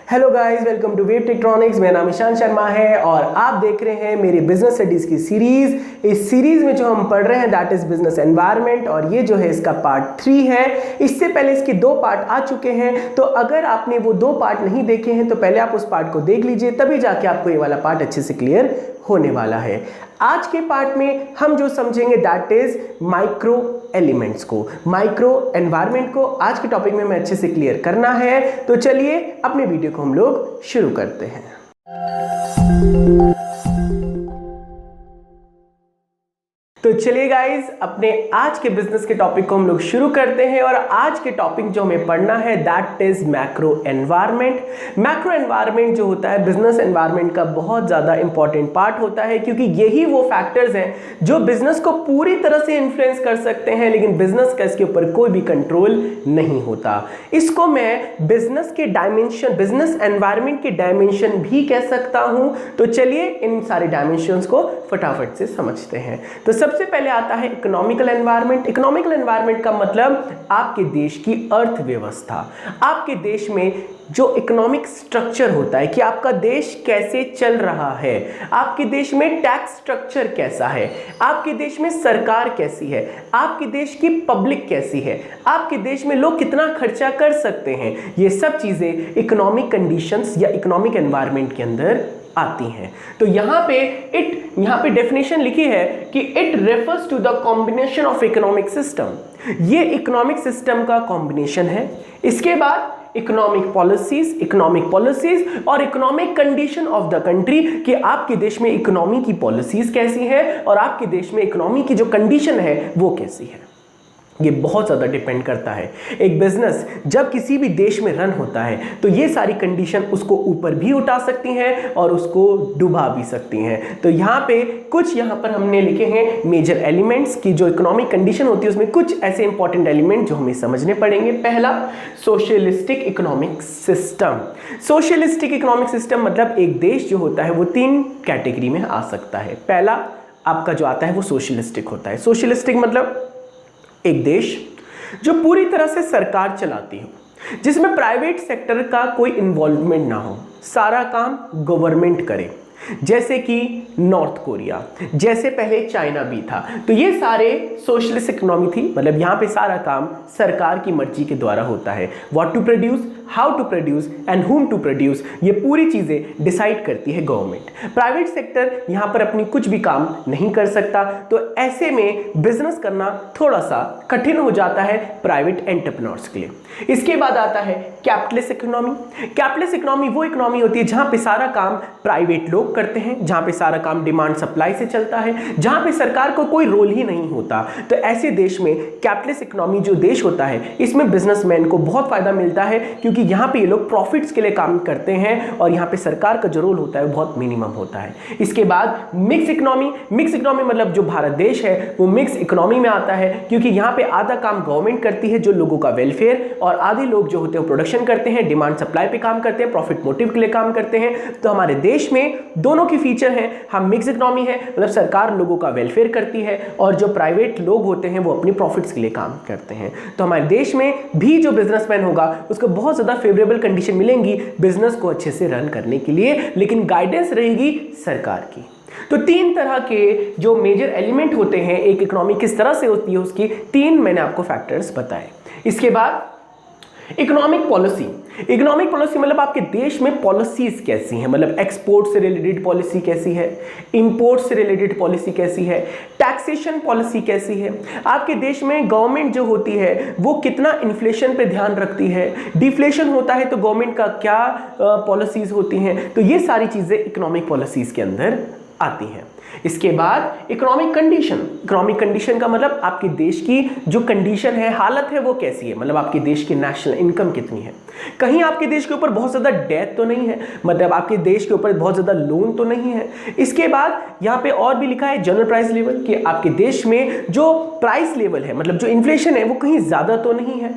Hello guys, welcome to Wave Tektronix. मेरा नाम ईशान शर्मा है और आप देख रहे हैं मेरी बिजनेस स्टडीज की सीरीज। इस सीरीज में जो हम पढ़ रहे हैं दैट इज बिजनेस एनवायरनमेंट और ये जो है इसका पार्ट 3 है। इससे पहले इसके 2 पार्ट आ चुके हैं, तो अगर आपने वो 2 पार्ट नहीं देखे हैं तो पहले आप उस पार्ट को देख लीजिए, तभी जाके आपको ये वाला पार्ट अच्छे से क्लियर होने वाला है। आज के पार्ट में हम जो समझेंगे दैट इज माइक्रो एलिमेंट्स को, माइक्रो एनवायरनमेंट को। आज के टॉपिक में मैं अच्छे से क्लियर करना है, तो चलिए अपने वीडियो को हम लोग शुरू करते हैं। तो चलिए गाइस, अपने आज के बिजनेस के टॉपिक को हम लोग शुरू करते हैं और आज के टॉपिक जो हमें पढ़ना है that is macro environment. Macro environment जो होता है बिजनेस एनवायरनमेंट का बहुत ज़्यादा इंपॉर्टेंट पार्ट होता है, क्योंकि यही वो फैक्टर्स हैं जो बिजनेस को पूरी तरह से इन्फ्लुएंस कर सकते हैं, लेकिन बिजनेस का इसके ऊपर कोई भी कंट्रोल नहीं होता। इसको मैं बिजनेस के डायमेंशन, बिजनेस एनवायरनमेंट के डायमेंशन भी कह सकता हूं। तो चलिए इन सारे डायमेंशंस को फटाफट से समझते हैं। तो सबसे पहले आता है इकोनॉमिकल एनवायरनमेंट। इकोनॉमिकल एनवायरनमेंट का मतलब आपके देश की अर्थव्यवस्था, आपके देश में जो इकोनॉमिक स्ट्रक्चर होता है कि आपका देश कैसे चल रहा है, आपके देश में टैक्स स्ट्रक्चर कैसा है, आपके देश में सरकार कैसी है, आपके देश की पब्लिक कैसी है, आपके देश में लोग कितना खर्चा कर सकते हैं, ये सब चीजें इकोनॉमिक कंडीशंस या इकोनॉमिक एनवायरनमेंट के अंदर आती हैं। तो यहाँ पे डेफिनेशन लिखी है कि it refers to the combination of economic system. ये इकोनॉमिक सिस्टम का कॉम्बिनेशन है। इसके बाद इकोनॉमिक पॉलिसीज और economic condition of the country, कि आपके देश में इकोनॉमी की पॉलिसीज कैसी है और आपके देश में इकोनॉमी की जो कंडीशन है वो कैसी है। ये बहुत ज़्यादा डिपेंड करता है। एक बिजनेस जब किसी भी देश में रन होता है तो ये सारी कंडीशन उसको ऊपर भी उठा सकती हैं और उसको डुबा भी सकती हैं। तो यहाँ पे कुछ यहाँ पर हमने लिखे हैं मेजर एलिमेंट्स की जो इकोनॉमिक कंडीशन होती है, उसमें कुछ ऐसे इंपॉर्टेंट एलिमेंट जो हमें समझने पड़ेंगे। पहला, socialistic economic system. Socialistic economic system मतलब एक देश जो होता है वो 3 कैटेगरी में आ सकता है। पहला आपका जो आता है वो सोशलिस्टिक होता है। सोशलिस्टिक मतलब एक देश जो पूरी तरह से सरकार चलाती हो, जिसमें प्राइवेट सेक्टर का कोई इन्वॉल्वमेंट ना हो, सारा काम गवर्नमेंट करे, जैसे कि नॉर्थ कोरिया, जैसे पहले चाइना भी था। तो ये सारे सोशलिस्ट इकोनॉमी थी, मतलब यहाँ पे सारा काम सरकार की मर्जी के द्वारा होता है। What to produce, how to produce and whom to produce, ये पूरी चीज़ें डिसाइड करती है गवर्नमेंट। प्राइवेट सेक्टर यहाँ पर अपनी कुछ भी काम नहीं कर सकता, तो ऐसे में बिजनेस करना थोड़ा सा कठिन हो जाता है प्राइवेट एंटरप्रेन्योर्स के लिए। इसके बाद आता है कैपिटलिस्ट इकोनॉमी। कैपिटलिस्ट इकोनॉमी वो इकोनॉमी होती है जहाँ पे सारा काम प्राइवेट लोग करते हैं, जहाँ पे सारा काम डिमांड सप्लाई से चलता है, जहाँ पे सरकार को कोई रोल ही नहीं होता। तो ऐसे देश में कैपिटलिस्ट इकोनॉमी जो देश होता है, इसमें बिजनेसमैन को बहुत फायदा मिलता है, क्योंकि यहाँ पे ये लोग प्रॉफिट्स के लिए काम करते हैं और यहाँ पे सरकार का जो रोल होता है वो बहुत मिनिमम होता है। इसके बाद मिक्स इकोनॉमी। मिक्स इकोनॉमी मतलब जो भारत देश है वो मिक्स इकोनॉमी में आता है, क्योंकि यहाँ पे आधा काम गवर्नमेंट करती है जो लोगों का वेलफेयर, और आधे लोग जो होते हैं प्रोडक्शन करते हैं, डिमांड सप्लाई पे काम करते हैं, प्रॉफिट मोटिव के लिए काम करते हैं। तो हमारे देश में दोनों की फीचर है। हम मिक्स इकोनॉमी है, मतलब सरकार लोगों का वेलफेयर करती है और जो प्राइवेट लोग होते हैं वो अपनी प्रॉफिट्स के लिए काम करते हैं। तो हमारे देश में भी जो बिजनेसमैन होगा उसको बहुत ज़्यादा फेवरेबल कंडीशन मिलेंगी बिजनेस को अच्छे से रन करने के लिए, लेकिन गाइडेंस रहेगी सरकार की। तो 3 तरह के जो मेजर एलिमेंट होते हैं, एक इकोनॉमी किस तरह से होती है उसकी 3 मैंने आपको फैक्टर्स बताए। इसके बाद इकोनॉमिक पॉलिसी। इकोनॉमिक पॉलिसी मतलब आपके देश में पॉलिसीज कैसी हैं, मतलब एक्सपोर्ट से रिलेटेड पॉलिसी कैसी है, इंपोर्ट से रिलेटेड पॉलिसी कैसी है, टैक्सेशन पॉलिसी कैसी है, आपके देश में गवर्नमेंट जो होती है वो कितना इन्फ्लेशन पे ध्यान रखती है, डिफ्लेशन होता है तो गवर्नमेंट का क्या पॉलिसीज होती हैं। तो ये सारी चीज़ें इकोनॉमिक पॉलिसीज के अंदर आती हैं। इसके बाद इकोनॉमिक कंडीशन। इकोनॉमिक कंडीशन का मतलब आपके देश की जो कंडीशन है, हालत है, वो कैसी है, मतलब आपके देश की नेशनल इनकम कितनी है। कहीं आपके देश के ऊपर बहुत ज़्यादा डेट तो नहीं है, मतलब आपके देश के ऊपर बहुत ज़्यादा लोन तो नहीं है। इसके बाद यहाँ पे और भी लिखा है जनरल प्राइस लेवल, कि आपके देश में जो प्राइस लेवल है, मतलब जो इन्फ्लेशन है वो कहीं ज़्यादा तो नहीं है।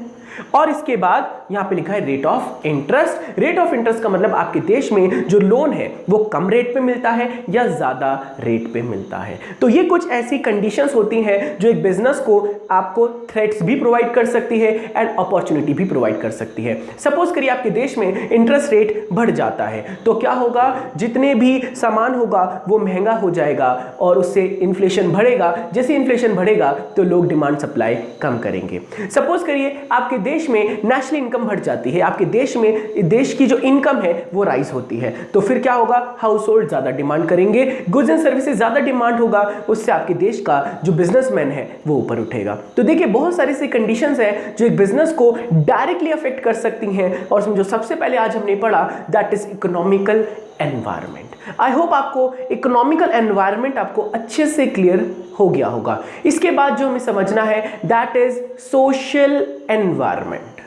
और इसके बाद यहां पे लिखा है rate of interest. Rate of interest का मतलब आपके देश में जो लोन है वो कम रेट पे मिलता है या ज्यादा रेट पे मिलता है। तो ये कुछ ऐसी कंडीशंस होती हैं जो एक बिजनेस को आपको थ्रेट्स भी प्रोवाइड कर सकती है एंड अपॉर्चुनिटी भी प्रोवाइड कर सकती है। सपोज करिए आपके देश में इंटरेस्ट रेट बढ़ जाता है तो क्या होगा, जितने भी सामान होगा वो महंगा हो जाएगा और उससे इन्फ्लेशन बढ़ेगा। जैसे इन्फ्लेशन बढ़ेगा तो लोग डिमांड सप्लाई कम करेंगे। सपोज करिए आपके देश में नेशनल इनकम बढ़ जाती है, आपके देश में देश की जो इनकम है वो राइज होती है, तो फिर क्या होगा, हाउस होल्ड ज्यादा डिमांड करेंगे, गुड्स एंड सर्विसेज ज्यादा डिमांड होगा, उससे आपके देश का जो बिजनेसमैन है वो ऊपर उठेगा। तो देखिए बहुत सारी सी कंडीशंस हैं जो एक बिजनेस को डायरेक्टली अफेक्ट कर सकती हैं और उसमें जो सबसे पहले आज हमने पढ़ा that is economical environment. I hope आपको इकोनॉमिकल एनवायरनमेंट आपको अच्छे से क्लियर हो गया होगा। इसके बाद जो हमें समझना है दैट इज सोशल एनवायरनमेंट।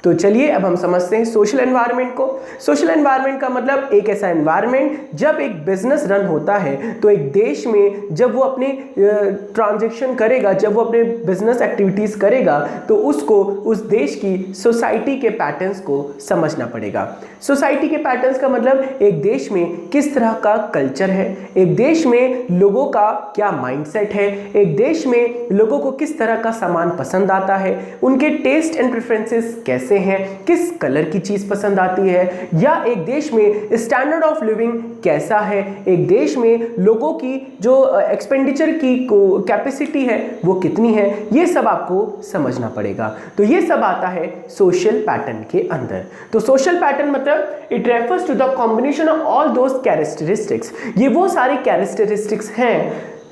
तो चलिए अब हम समझते हैं सोशल एनवायरनमेंट को। सोशल एनवायरनमेंट का मतलब एक ऐसा एनवायरनमेंट जब एक बिजनेस रन होता है तो एक देश में जब वो अपने ट्रांजैक्शन करेगा, जब वो अपने बिजनेस एक्टिविटीज करेगा तो उसको उस देश की सोसाइटी के पैटर्न्स को समझना पड़ेगा। सोसाइटी के पैटर्न्स का मतलब एक देश में किस तरह का कल्चर है, एक देश में लोगों का क्या माइंडसेट है, एक देश में लोगों को किस तरह का सामान पसंद आता है, उनके टेस्ट एंड प्रेफरेंसेस कैसे हैं, किस कलर की चीज पसंद आती है, या एक देश में स्टैंडर्ड ऑफ लिविंग कैसा है, एक देश में लोगों की जो एक्सपेंडिचर की कैपेसिटी है वो कितनी है, ये सब आपको समझना पड़ेगा। तो ये सब आता है सोशल पैटर्न के अंदर। तो सोशल पैटर्न मतलब it refers to the combination of all those characteristics. ये वो सारे कैरेक्टरिस्टिक्स हैं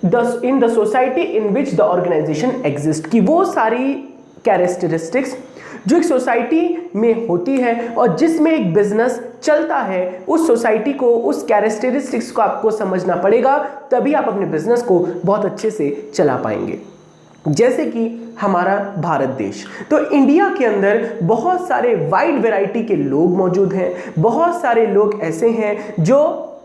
in the society in which the organisation exist, कि वो सारी कैरेक्टरिस्टिक्स जो एक सोसाइटी में होती है और जिसमें एक बिजनेस चलता है, उस सोसाइटी को, उस कैरेक्टरिस्टिक्स को आपको समझना पड़ेगा, तभी आप अपने बिजनेस को बहुत अच्छे से चला पाएंगे। जैसे कि हमारा भारत देश, तो इंडिया के अंदर बहुत सारे वाइड वैरायटी के लोग मौजूद हैं। बहुत सारे लोग ऐसे हैं जो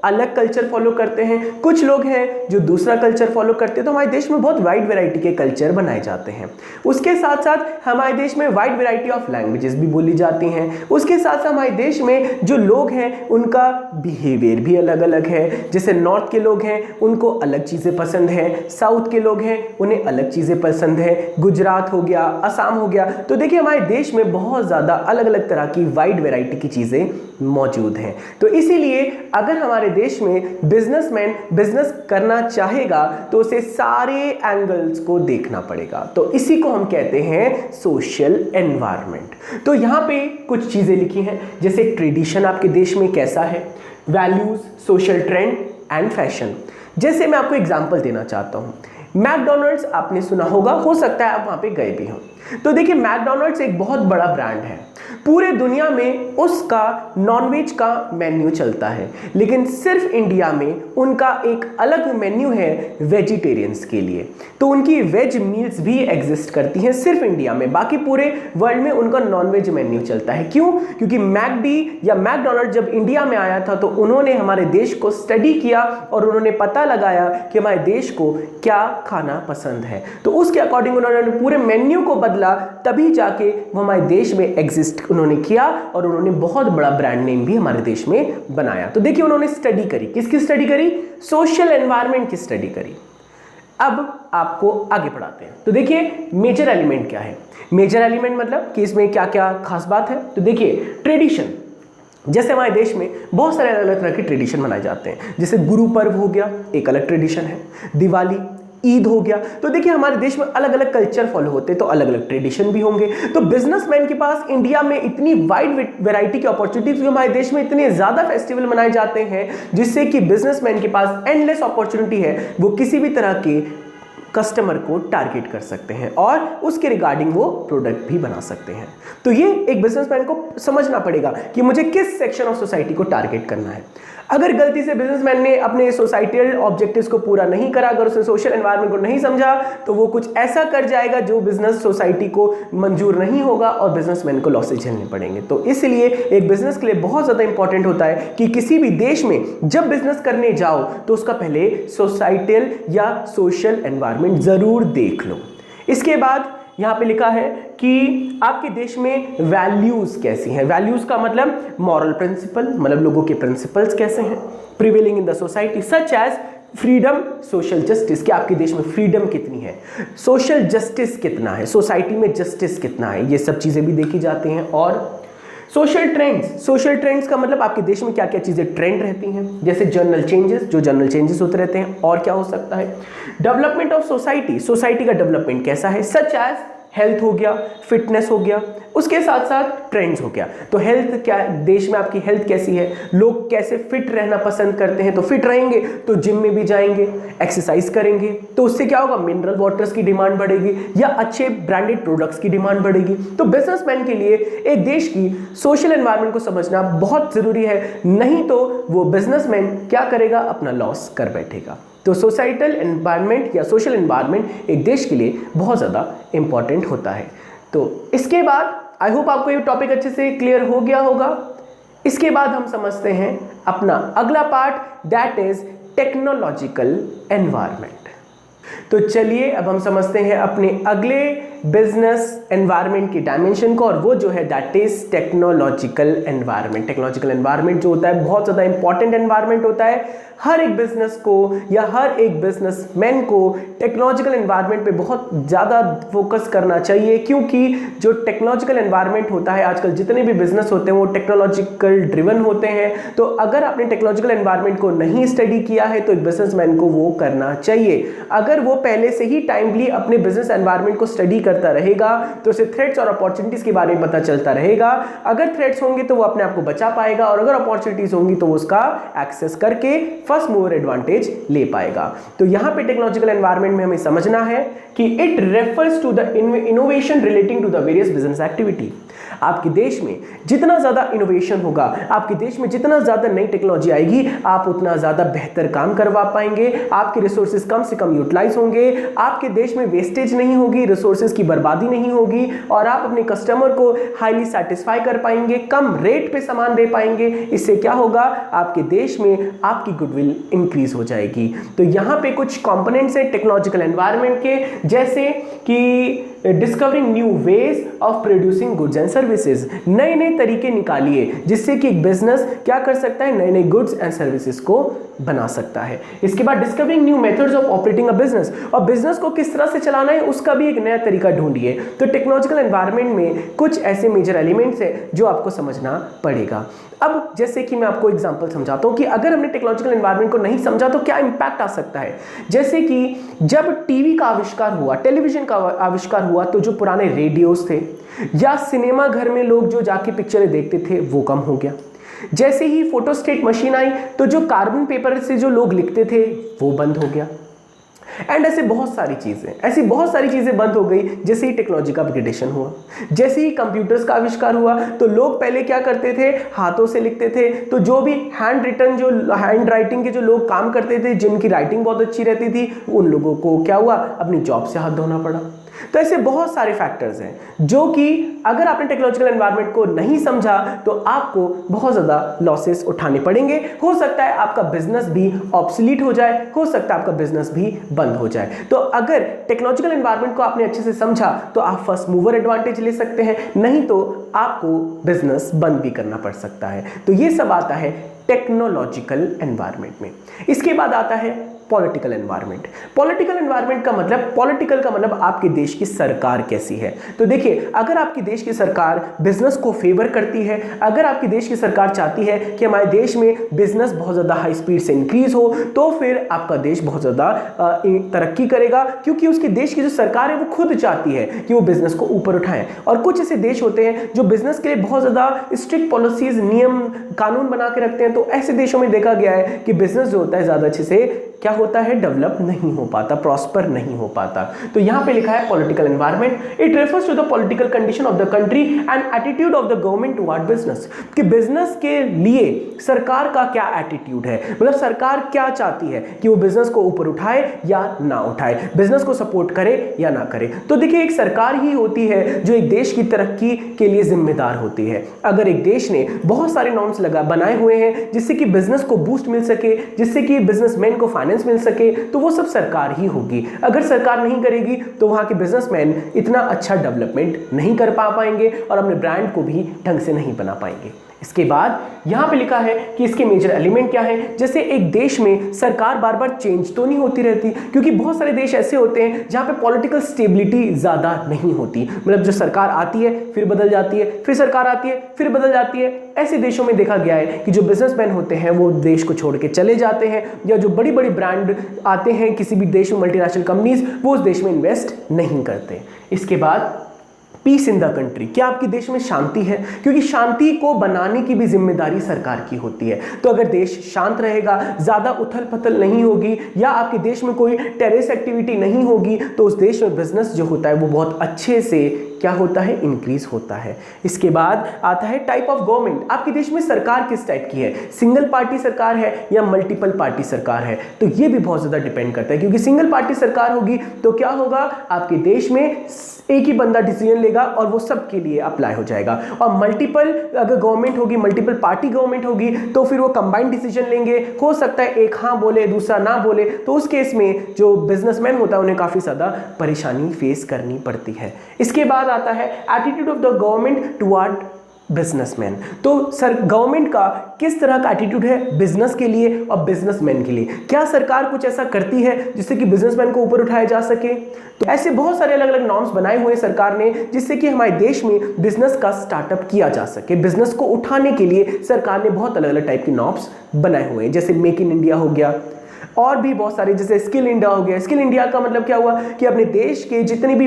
अलग कल्चर फॉलो करते हैं, कुछ लोग हैं जो दूसरा कल्चर फॉलो करते हैं। तो हमारे देश में बहुत वाइड वैरायटी के कल्चर बनाए जाते हैं। उसके साथ साथ हमारे देश में वाइड वैरायटी ऑफ लैंग्वेजेस भी बोली जाती हैं। उसके साथ साथ हमारे देश में जो लोग हैं उनका बिहेवियर भी अलग अलग है। जैसे नॉर्थ के लोग हैं उनको अलग चीज़ें पसंद हैं, साउथ के लोग हैं उन्हें अलग चीज़ें पसंद हैं, गुजरात हो गया, असम हो गया। तो देखिए हमारे देश में बहुत ज़्यादा अलग अलग तरह की वाइड वैरायटी की चीज़ें मौजूद हैं। तो इसीलिए अगर हमारे देश में बिजनेसमैन बिजनेस करना चाहेगा तो उसे सारे एंगल्स को देखना पड़ेगा। तो इसी को हम कहते हैं सोशल एनवायरनमेंट। तो यहाँ पे कुछ चीजें लिखी हैं, जैसे ट्रेडिशन आपके देश में कैसा है, values, social trend and fashion. जैसे मैं आपको एग्जांपल देना चाहता हूँ, मैकडॉनल्ड्स आपने सुना होगा, हो सकता है आप वहां पे गए भी हों। तो देखिए मैकडॉनल्ड्स एक बहुत बड़ा ब्रांड है, पूरे दुनिया में उसका नॉनवेज का मेन्यू चलता है, लेकिन सिर्फ इंडिया में उनका एक अलग मेन्यू है वेजिटेरियंस के लिए। तो उनकी वेज मील्स भी एग्जिस्ट करती हैं सिर्फ इंडिया में, बाकी पूरे वर्ल्ड में उनका नॉनवेज मेन्यू चलता है। क्यों? क्योंकि मैकडी या मैकडॉनल्ड जब इंडिया में आया था तो उन्होंने हमारे देश को स्टडी किया और उन्होंने पता लगाया कि हमारे देश को क्या खाना पसंद है, तो उसके अकॉर्डिंग उन्होंने पूरे मेन्यू को बदला, तभी जाके वो हमारे देश में एग्जिस्ट उन्होंने किया और उन्होंने बहुत बड़ा ब्रांड नेम भी हमारे देश में बनाया। तो देखिए उन्होंने स्टडी करी, किसकी स्टडी करी? सोशल एनवायरनमेंट की स्टडी करी। अब आपको आगे बढ़ाते हैं। तो देखिए मेजर एलिमेंट क्या है। मेजर एलिमेंट मतलब कि इसमें क्या क्या खास बात है। तो देखिए ट्रेडिशन, जैसे हमारे देश में बहुत सारे अलग अलग तरह के ट्रेडिशन मनाए जाते हैं। जैसे गुरु पर्व हो गया, एक अलग ट्रेडिशन है, दिवाली, ईद हो गया। तो देखिए हमारे देश में अलग अलग कल्चर फॉलो होते हैं, तो अलग अलग ट्रेडिशन भी होंगे। तो बिजनेसमैन के पास इंडिया में इतनी वाइड वैरायटी की अपॉर्चुनिटीज, हमारे देश में इतने ज्यादा फेस्टिवल मनाए जाते हैं जिससे कि बिजनेसमैन के पास एंडलेस अपॉर्चुनिटी है, वो किसी भी तरह के कस्टमर को टारगेट कर सकते हैं और उसके रिगार्डिंग वो प्रोडक्ट भी बना सकते हैं। तो ये एक बिजनेसमैन को समझना पड़ेगा कि मुझे किस सेक्शन ऑफ सोसाइटी को टारगेट करना है। अगर गलती से बिजनेसमैन ने अपने सोसाइटल ऑब्जेक्टिव्स को पूरा नहीं करा, अगर उसने सोशल एनवायरनमेंट को नहीं समझा, तो वो कुछ ऐसा कर जाएगा जो बिजनेस सोसाइटी को मंजूर नहीं होगा और बिजनेसमैन को लॉसेज झेलने पड़ेंगे। तो इसलिए एक बिजनेस के लिए बहुत ज़्यादा इंपॉर्टेंट होता है कि किसी भी देश में जब बिजनेस करने जाओ तो उसका पहले सोसाइटल या सोशल एनवायरनमेंट ज़रूर देख लो। इसके बाद यहाँ पे लिखा है कि आपके देश में वैल्यूज कैसी हैं। वैल्यूज का मतलब मॉरल प्रिंसिपल, मतलब लोगों के प्रिंसिपल्स कैसे हैं prevailing in the society, such as freedom, social justice, कि आपके देश में फ्रीडम कितनी है, सोशल जस्टिस कितना है, सोसाइटी में जस्टिस कितना है, ये सब चीजें भी देखी जाती हैं। और सोशल ट्रेंड्स, सोशल ट्रेंड्स का मतलब आपके देश में क्या क्या चीजें ट्रेंड रहती हैं, जैसे जनरल चेंजेस, जो जनरल चेंजेस होते रहते हैं। और क्या हो सकता है, डेवलपमेंट ऑफ सोसाइटी, सोसाइटी का डेवलपमेंट कैसा है, सच एज हेल्थ हो गया, फिटनेस हो गया, उसके साथ साथ ट्रेंड्स हो गया। तो हेल्थ, क्या देश में आपकी हेल्थ कैसी है, लोग कैसे फिट रहना पसंद करते हैं, तो फिट रहेंगे तो जिम में भी जाएंगे, एक्सरसाइज करेंगे, तो उससे क्या होगा, मिनरल वाटर्स की डिमांड बढ़ेगी या अच्छे ब्रांडेड प्रोडक्ट्स की डिमांड बढ़ेगी। तो बिजनेसमैन के लिए एक देश की सोशल एनवायरनमेंट को समझना बहुत जरूरी है, नहीं तो वो बिजनेसमैन क्या करेगा, अपना लॉस कर बैठेगा। तो सोसाइटल एनवायरनमेंट या सोशल एनवायरनमेंट एक देश के लिए बहुत ज़्यादा इंपॉर्टेंट होता है। तो इसके बाद आई होप आपको ये टॉपिक अच्छे से क्लियर हो गया होगा। इसके बाद हम समझते हैं अपना अगला part, that is technological environment. तो चलिए अब हम समझते हैं अपने अगले बिजनेस एनवायरनमेंट की डायमेंशन को, और वो जो है that is technological environment. Technological environment जो होता है बहुत ज़्यादा इंपॉर्टेंट एनवायरनमेंट होता है। हर एक बिजनेस को या हर एक बिजनेसमैन को टेक्नोलॉजिकल एनवायरनमेंट पे बहुत ज़्यादा फोकस करना चाहिए, क्योंकि जो टेक्नोलॉजिकल एनवायरनमेंट होता है, आजकल जितने भी बिजनेस होते हैं वो टेक्नोलॉजिकल ड्रिवन होते हैं। तो अगर आपने टेक्नोलॉजिकल एनवायरनमेंट को नहीं स्टडी किया है तो एक बिजनेसमैन को वो करना चाहिए। अगर वो पहले से ही टाइमली अपने बिजनेस एनवायरनमेंट को स्टडी करता रहेगा तो उसे थ्रेट्स और अपॉर्चुनिटीज के बारे में पता चलता रहेगा। अगर थ्रेट्स होंगे तो वो अपने आप को बचा पाएगा, और अगर अपॉर्चुनिटीज होंगी तो वो उसका एक्सेस करके फर्स्ट मूवर एडवांटेज ले पाएगा। तो यहां पे टेक्नोलॉजिकल एनवायरनमेंट में हमें समझना है कि it refers to the innovation relating to the various business activity. आपके देश में जितना ज्यादा इनोवेशन होगा, आपके देश में जितना ज्यादा नई टेक्नोलॉजी आएगी, आप उतना ज्यादा बेहतर काम करवा पाएंगे, आपके रिसोर्सेज कम से कम यूटिलाइज होंगे, आपके देश में वेस्टेज नहीं होगी, रिसोर्सेज की बर्बादी नहीं होगी, और आप अपने कस्टमर को हाईली सेटिस्फाई कर पाएंगे, कम रेट पे सामान दे पाएंगे। इससे क्या होगा, आपके देश में आपकी गुडविल इंक्रीज हो जाएगी। तो यहां पे कुछ कंपोनेंट्स हैं टेक्नोलॉजिकल एनवायरनमेंट के, जैसे कि discovering new ways of producing goods and services, नए नए तरीके निकालिए जिससे कि एक बिजनेस क्या कर सकता है, नए नए गुड्स एंड सर्विसेज को बना सकता है। इसके बाद discovering new methods of operating a business, और बिजनेस को किस तरह से चलाना है उसका भी एक नया तरीका ढूंढिए। तो टेक्नोलॉजिकल एनवायरनमेंट में कुछ ऐसे मेजर एलिमेंट्स हैं जो आपको समझना पड़ेगा। अब जैसे कि मैं आपको एग्जांपल समझाता हूं कि अगर हमने टेक्नोलॉजिकल एनवायरनमेंट को नहीं समझा तो क्या इंपैक्ट आ सकता है। जैसे कि जब टीवी का आविष्कार हुआ, टेलीविजन का आविष्कार हुआ, तो जो पुराने रेडियोस थे या सिनेमा घर में लोग जो जाके पिक्चरें देखते थे वो कम हो गया। जैसे ही फोटोस्टेट मशीन आई तो जो कार्बन पेपर से जो लोग लिखते थे वो बंद हो गया। एंड ऐसे बहुत सारी चीजें बंद हो गई जैसे ही टेक्नोलॉजी का अपग्रेडेशन हुआ। जैसे ही कंप्यूटर्स का आविष्कार हुआ तो लोग पहले क्या करते थे, हाथों से लिखते थे। तो जो भी हैंड राइटिंग के जो लोग काम करते थे, जिनकी राइटिंग बहुत अच्छी रहती थी, उन लोगों को क्या हुआ, अपनी जॉब से हाथ धोना पड़ा। तो ऐसे बहुत सारे फैक्टर्स हैं जो कि अगर आपने टेक्नोलॉजिकल एनवायरनमेंट को नहीं समझा तो आपको बहुत ज़्यादा लॉसेस उठाने पड़ेंगे। हो सकता है आपका बिजनेस भी ऑब्सोलीट हो जाए, हो सकता है आपका बिजनेस भी बंद हो जाए। तो अगर टेक्नोलॉजिकल एनवायरनमेंट को आपने अच्छे से समझा तो आप फर्स्ट मूवर एडवांटेज ले सकते हैं, नहीं तो आपको बिजनेस बंद भी करना पड़ सकता है। तो ये सब आता है टेक्नोलॉजिकल एनवायरनमेंट में। इसके बाद आता है पॉलिटिकल एनवायरनमेंट। पॉलिटिकल एनवायरनमेंट का मतलब, पॉलिटिकल का मतलब आपके देश की सरकार कैसी है। तो देखिए, अगर आपकी देश की सरकार बिजनेस को फेवर करती है, अगर आपकी देश की सरकार चाहती है कि हमारे देश में बिजनेस बहुत ज़्यादा हाई स्पीड से इंक्रीज हो, तो फिर आपका देश बहुत ज़्यादा तरक्की करेगा, क्योंकि उसके देश की जो सरकार है वो खुद चाहती है कि वो बिजनेस को ऊपर उठाएं। और कुछ ऐसे देश होते हैं जो बिजनेस के लिए बहुत ज़्यादा स्ट्रिक्ट पॉलिसीज, नियम कानून बना के रखते हैं। तो ऐसे देशों में देखा गया है कि बिजनेस जो होता है ज़्यादा अच्छे से क्या होता है, डेवलप नहीं हो पाता, प्रॉस्पर नहीं हो पाता। तो यहां पे लिखा है political environment, it refers to the political condition of the country and attitude of the government toward business, कि बिजनेस के लिए सरकार का क्या एटीट्यूड है, मतलब सरकार क्या चाहती है कि वो बिजनेस को ऊपर उठाए या ना उठाए, बिजनेस को सपोर्ट करे या ना करे। तो देखिए, एक सरकार ही होती है जो एक देश की तरक्की के लिए जिम्मेदार होती है। अगर एक देश ने बहुत सारे नॉर्म्स बनाए हुए हैं जिससे कि बिजनेस को बूस्ट मिल सके, जिससे कि बिजनेसमैन को फाइनेंस फाइनेंस मिल सके, तो वो सब सरकार ही होगी। अगर सरकार नहीं करेगी तो वहाँ के बिजनेसमैन इतना अच्छा डेवलपमेंट नहीं कर पाएंगे और अपने ब्रांड को भी ढंग से नहीं बना पाएंगे। इसके बाद यहाँ पे लिखा है कि इसके मेजर एलिमेंट क्या है। जैसे एक देश में सरकार बार बार चेंज तो नहीं होती रहती, क्योंकि बहुत सारे देश ऐसे होते हैं जहाँ पे पॉलिटिकल स्टेबिलिटी ज़्यादा नहीं होती। मतलब जो सरकार आती है फिर बदल जाती है, फिर सरकार आती है फिर बदल जाती है। ऐसे देशों में देखा गया है कि जो बिजनेसमैन होते हैं वो देश को छोड़ के चले जाते हैं, या जो बड़ी बड़ी ब्रांड आते हैं किसी भी देश में, मल्टीनेशनल कंपनीज, वो उस देश में इन्वेस्ट नहीं करते। इसके बाद पीस इन द कंट्री, क्या आपके देश में शांति है? क्योंकि शांति को बनाने की भी जिम्मेदारी सरकार की होती है। तो अगर देश शांत रहेगा, ज़्यादा उथल पुथल नहीं होगी, या आपके देश में कोई टेररिस्ट एक्टिविटी नहीं होगी, तो उस देश में बिजनेस जो होता है वो बहुत अच्छे से क्या होता है, इंक्रीज होता है। इसके बाद आता है टाइप ऑफ गवर्नमेंट। आपके देश में सरकार किस टाइप की है, सिंगल पार्टी सरकार है या मल्टीपल पार्टी सरकार है? तो ये भी बहुत ज़्यादा डिपेंड करता है, क्योंकि सिंगल पार्टी सरकार होगी तो क्या होगा, आपके देश में एक ही बंदा डिसीजन लेगा और वो सबके लिए अप्लाई हो जाएगा। और मल्टीपल अगर गवर्नमेंट होगी, मल्टीपल पार्टी गवर्नमेंट होगी, तो फिर वो कंबाइंड डिसीजन लेंगे। हो सकता है एक हाँ बोले दूसरा ना बोले, तो उस केस में जो बिजनेसमैन होता है उन्हें काफ़ी ज़्यादा परेशानी फेस करनी पड़ती है। इसके बाद आता है attitude of the government toward businessman. तो सर गवर्नमेंट का किस तरह का एटीट्यूड है बिजनेस के लिए और बिजनेसमैन के लिए? क्या सरकार कुछ ऐसा करती है जिससे कि बिजनेसमैन को ऊपर उठाया जा सके? तो ऐसे बहुत सारे अलग अलग नॉर्म्स बनाए हुए सरकार ने, जिससे कि हमारे देश में बिजनेस का स्टार्टअप किया जा सके। बिजनेस को उठाने के लिए सरकार ने बहुत अलग अलग टाइप के नॉर्म्स बनाए हुए हैं, जैसे मेक इन इंडिया हो गया, और भी बहुत सारे, जैसे स्किल इंडिया हो गया। स्किल इंडिया का मतलब क्या हुआ कि अपने देश के जितने भी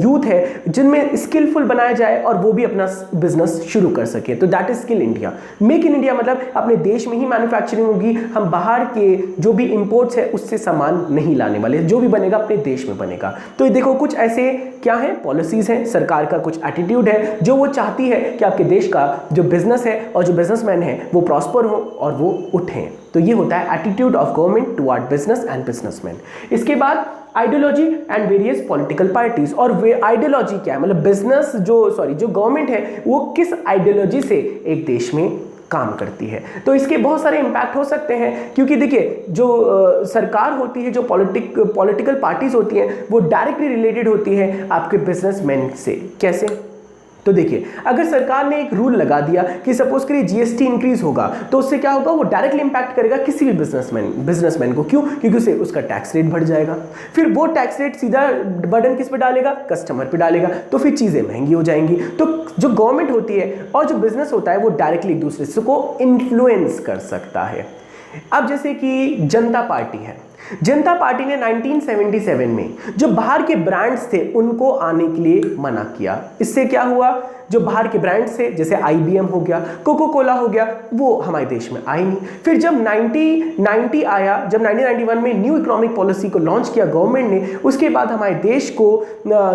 यूथ है जिनमें स्किलफुल बनाया जाए और वो भी अपना बिजनेस शुरू कर सके, तो that is skill India. Make in India मतलब अपने देश में ही मैन्युफैक्चरिंग होगी, हम बाहर के जो भी इंपोर्ट्स है उससे सामान नहीं लाने वाले, जो भी बनेगा अपने देश में बनेगा। तो ये देखो कुछ ऐसे क्या है, पॉलिसीज हैं, सरकार का कुछ एटीट्यूड है जो वो चाहती है कि आपके देश का जो बिजनेस है और जो बिजनेसमैन है वो प्रॉस्पर हो और वो उठें। तो ये होता है attitude of government toward business and businessman. इसके बाद ideology and various political parties. और वे आइडियोलॉजी क्या है, मतलब बिजनेस जो गवर्नमेंट है वो किस आइडियोलॉजी से एक देश में काम करती है। तो इसके बहुत सारे इंपैक्ट हो सकते हैं, क्योंकि देखिए जो सरकार होती है, जो पॉलिटिकल पार्टीज होती हैं, वो डायरेक्टली रिलेटेड होती है आपके बिजनेसमैन से। कैसे? तो देखिए, अगर सरकार ने एक रूल लगा दिया कि सपोज करिए जीएसटी इंक्रीज होगा, तो उससे क्या होगा, वो डायरेक्टली इंपैक्ट करेगा किसी भी बिजनेसमैन को। क्यों? क्योंकि उसे उसका टैक्स रेट बढ़ जाएगा। फिर वो टैक्स रेट सीधा बर्डन किस पे डालेगा, कस्टमर पे डालेगा, तो फिर चीज़ें महंगी हो जाएंगी। तो जो गवर्नमेंट होती है और जो बिजनेस होता है वो डायरेक्टली एक दूसरे से को इन्फ्लुएंस कर सकता है। अब जैसे कि जनता पार्टी है, जनता पार्टी ने 1977 में जो बाहर के ब्रांड्स थे उनको आने के लिए मना किया। इससे क्या हुआ, जो बाहर के ब्रांड्स थे जैसे IBM हो गया, कोको कोला हो गया, वो हमारे देश में आए नहीं। फिर जब 1990 आया, जब 1991 में न्यू इकोनॉमिक पॉलिसी को लॉन्च किया गवर्नमेंट ने, उसके बाद हमारे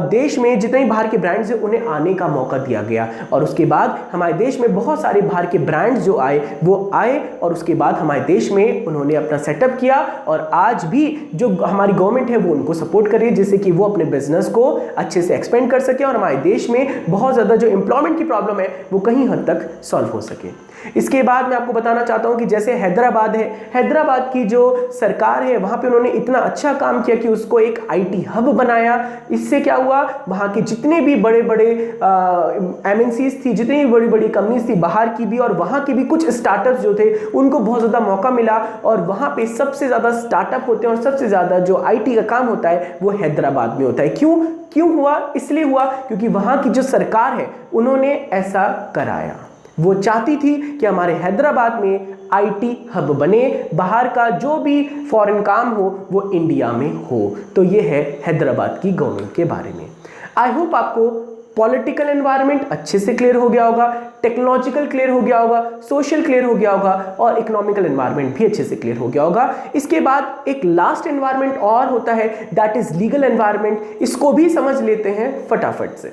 देश में जितने बाहर के ब्रांड्स हैं उन्हें आने का मौका दिया गया। और उसके बाद हमारे देश में बहुत सारे बाहर के ब्रांड्स जो आए वो आए, और उसके बाद हमारे देश में उन्होंने अपना सेटअप किया। और आज भी जो हमारी गवर्नमेंट है वो उनको सपोर्ट कर रही है, जिससे कि वो अपने बिजनेस को अच्छे से एक्सपेंड कर सके और हमारे देश में बहुत ज़्यादा जो एम्प्लॉयमेंट की प्रॉब्लम है वो कहीं हद तक सॉल्व हो सके। इसके बाद मैं आपको बताना चाहता हूं कि जैसे हैदराबाद है, हैदराबाद की जो सरकार है वहां पे उन्होंने इतना अच्छा काम किया कि उसको एक IT हब बनाया। इससे क्या हुआ, वहां के जितने भी बड़े बड़े MNCs थी, जितनी भी बड़ी बड़ी कंपनीज थी बाहर की भी और वहां के भी कुछ स्टार्टअप्स जो थे उनको बहुत ज़्यादा मौका मिला। और वहां पे सबसे ज़्यादा स्टार्टअप होते हैं और सबसे ज़्यादा जो IT का काम होता है वो हैदराबाद में होता है। क्यों हुआ? इसलिए हुआ क्योंकि वहां की जो सरकार है उन्होंने ऐसा कराया। वो चाहती थी कि हमारे हैदराबाद में IT हब बने, बाहर का जो भी फॉरेन काम हो वो इंडिया में हो। तो ये है हैदराबाद की गवर्नमेंट के बारे में। आई होप आपको पॉलिटिकल एनवायरनमेंट अच्छे से क्लियर हो गया होगा, टेक्नोलॉजिकल क्लियर हो गया होगा, सोशल क्लियर हो गया होगा और इकोनॉमिकल एनवायरनमेंट भी अच्छे से क्लियर हो गया होगा। इसके बाद एक लास्ट एनवायरनमेंट और होता है, दैट इज लीगल एनवायरनमेंट। इसको भी समझ लेते हैं फटाफट से।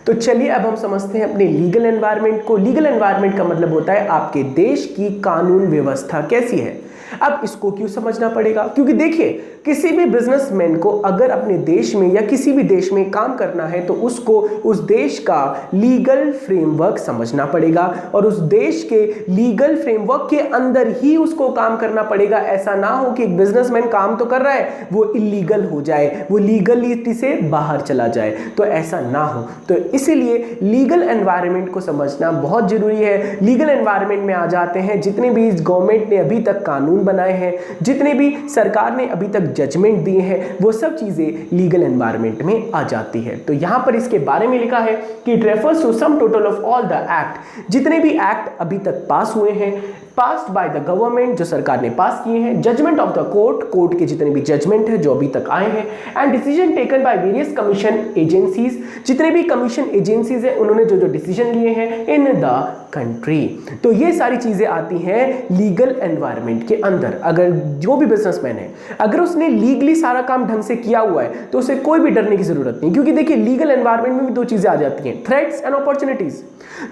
तो चलिए अब हम समझते हैं अपने लीगल एनवायरनमेंट को। लीगल एनवायरनमेंट का मतलब होता है आपके देश की कानून व्यवस्था कैसी है। अब इसको क्यों समझना पड़ेगा, क्योंकि देखिए किसी भी बिजनेसमैन को अगर अपने देश में या किसी भी देश में काम करना है तो उसको उस देश का लीगल फ्रेमवर्क समझना पड़ेगा और उस देश के लीगल फ्रेमवर्क के अंदर ही उसको काम करना पड़ेगा। ऐसा ना हो कि एक बिजनेसमैन काम तो कर रहा है वो इलीगल हो जाए, वो लीगलिटी से बाहर चला जाए, तो ऐसा ना हो। तो इसीलिए लीगल एनवायरनमेंट को समझना बहुत जरूरी है। लीगल एनवायरनमेंट में आ जाते हैं जितने भी गवर्नमेंट ने अभी तक कानून बनाए हैं, जितने भी सरकार ने अभी तक जजमेंट दिए हैं, वो सब चीजें लीगल एनवायरनमेंट में आ जाती है। तो यहां पर इसके बारे में लिखा है कि it refers to sum total of all the act, जितने भी एक्ट अभी तक पास हुए हैं, पास्ड बाय द गवर्नमेंट, जो सरकार ने पास किए हैं, judgement of the court, court के जितने भी जजमेंट है जो अभी तक आए हैं, and decision taken by various commission agencies, जितने भी कमीशन एजेंसीज है उन्होंने जो जो डिसीजन लिए हैं इन द कंट्री। तो ये सारी चीजें आती हैं लीगल एनवायरनमेंट के अंदर। अगर जो भी बिजनेसमैन है अगर उसने लीगली सारा काम ढंग से किया हुआ है तो उसे कोई भी डरने की जरूरत नहीं, क्योंकि देखिए लीगल एनवायरनमेंट में भी दो चीजें आ जाती हैं, थ्रेट्स एंड अपॉर्चुनिटीज।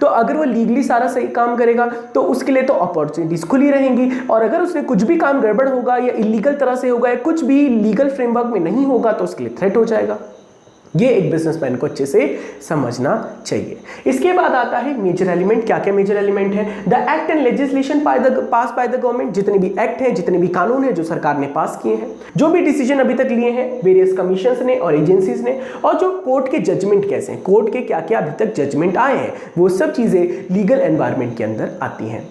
तो अगर वो लीगली सारा सही काम करेगा तो उसके लिए तो अपॉर्चुनिटीज खुली रहेंगी, और अगर उसने कुछ भी काम गड़बड़ होगा या इलीगल तरह से होगा या कुछ भी लीगल फ्रेमवर्क में नहीं होगा तो उसके लिए थ्रेट हो जाएगा। ये एक बिजनेसमैन को अच्छे से समझना चाहिए। इसके बाद आता है मेजर एलिमेंट। क्या क्या मेजर एलिमेंट है? The act and legislation pass by the government, जितने भी एक्ट हैं, जितने भी कानून है जो सरकार ने पास किए हैं, जो भी डिसीजन अभी तक लिए हैं वेरियस कमीशंस ने और एजेंसीज ने, और जो कोर्ट के जजमेंट कैसे हैं, कोर्ट के क्या क्या अभी तक जजमेंट आए हैं, वो सब चीजें लीगल एनवायरनमेंट के अंदर आती हैं।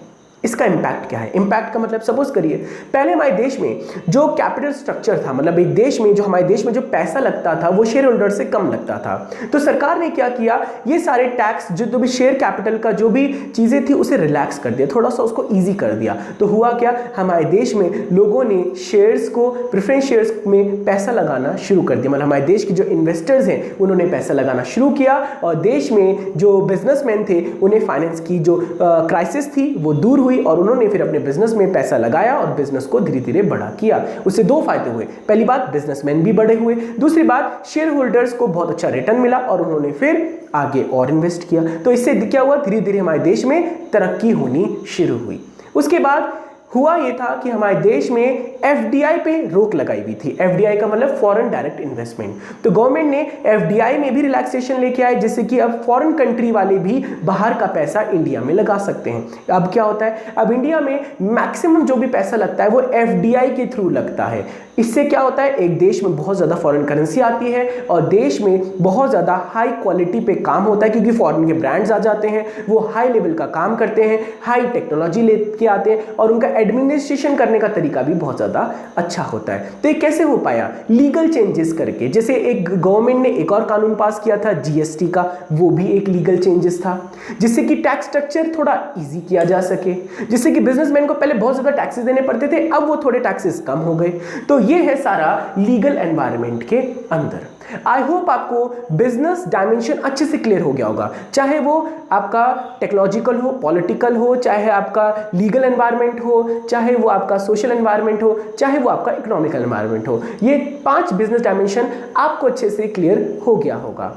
इसका इंपैक्ट क्या है? इंपैक्ट का मतलब सपोज करिए पहले हमारे देश में जो कैपिटल स्ट्रक्चर था, मतलब एक देश में जो हमारे देश में जो पैसा लगता था वो शेयर होल्डर से कम लगता था। तो सरकार ने क्या किया, ये सारे टैक्स जो भी शेयर कैपिटल का जो भी चीजें थी उसे रिलैक्स कर दिया, थोड़ा सा उसको ईजी कर दिया। तो हुआ क्या, हमारे देश में लोगों ने शेयर्स को, प्रेफरेंस शेयर्स में पैसा लगाना शुरू कर दिया। मतलब हमारे देश के जो इन्वेस्टर्स हैं उन्होंने पैसा लगाना शुरू किया, और देश में जो बिजनेसमैन थे उन्हें फाइनेंस की जो क्राइसिस थी वो दूर हुई, और उन्होंने फिर अपने बिजनेस में पैसा लगाया और बिजनेस को धीरे धीरे बड़ा किया। उससे दो फायदे हुए, पहली बात बिजनेसमैन भी बड़े हुए, दूसरी बात शेयर होल्डर्स को बहुत अच्छा रिटर्न मिला और उन्होंने फिर आगे और इन्वेस्ट किया। तो इससे क्या हुआ, धीरे धीरे हमारे देश में तरक्की होनी शुरू हुई। उसके बाद हुआ ये था कि हमारे देश में एफडीआई पे रोक लगाई हुई थी। एफडीआई का मतलब फॉरेन डायरेक्ट इन्वेस्टमेंट। तो गवर्नमेंट ने एफडीआई में भी रिलैक्सेशन लेके आए, जिससे कि अब फॉरेन कंट्री वाले भी बाहर का पैसा इंडिया में लगा सकते हैं। अब क्या होता है, अब इंडिया में मैक्सिमम जो भी पैसा लगता है वो एफडीआई के थ्रू लगता है। इससे क्या होता है, एक देश में बहुत ज़्यादा फॉरेन करेंसी आती है और देश में बहुत ज़्यादा हाई क्वालिटी पे काम होता है, क्योंकि फॉरेन के ब्रांड्स आ जाते हैं, वो हाई लेवल का काम करते हैं, हाई टेक्नोलॉजी लेके आते हैं, और उनका एडमिनिस्ट्रेशन करने का तरीका भी बहुत ज़्यादा अच्छा होता है। तो ये कैसे हो पाया, लीगल चेंजेस करके। जैसे एक गवर्नमेंट ने एक और कानून पास किया था जीएसटी का, वो भी एक लीगल चेंजेस था, जिससे कि टैक्स स्ट्रक्चर थोड़ा इजी किया जा सके, जिससे कि बिजनेसमैन को पहले बहुत ज़्यादा टैक्सेस देने पड़ते थे, अब वो थोड़े टैक्सेस कम हो गए। तो ये है सारा लीगल एनवायरनमेंट के अंदर। आई होप आपको बिजनेस डायमेंशन अच्छे से क्लियर हो गया होगा, चाहे वो आपका टेक्नोलॉजिकल हो, पॉलिटिकल हो, चाहे आपका लीगल एनवायरनमेंट हो, चाहे वो आपका सोशल एनवायरनमेंट हो, चाहे वो आपका इकोनॉमिकल एनवायरनमेंट हो। ये 5 बिजनेस डायमेंशन आपको अच्छे से क्लियर हो गया होगा।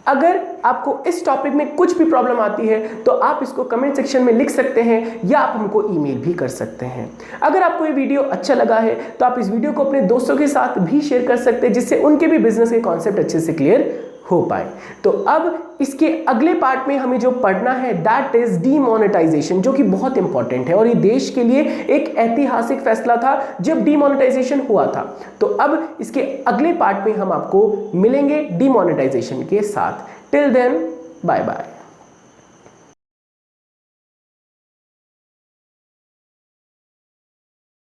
अगर आपको इस टॉपिक में कुछ भी प्रॉब्लम आती है तो आप इसको कमेंट सेक्शन में लिख सकते हैं या आप हमको ईमेल भी कर सकते हैं। अगर आपको ये वीडियो अच्छा लगा है तो आप इस वीडियो को अपने दोस्तों के साथ भी शेयर कर सकते हैं, जिससे उनके भी बिजनेस के कॉन्सेप्ट अच्छे से क्लियर हो पाए। तो अब इसके अगले पार्ट में हमें जो पढ़ना है दैट इज डीमोनेटाइजेशन, जो कि बहुत इंपॉर्टेंट है और ये देश के लिए एक ऐतिहासिक फैसला था जब डीमोनेटाइजेशन हुआ था। तो अब इसके अगले पार्ट में हम आपको मिलेंगे डीमोनेटाइजेशन के साथ। Till then bye bye.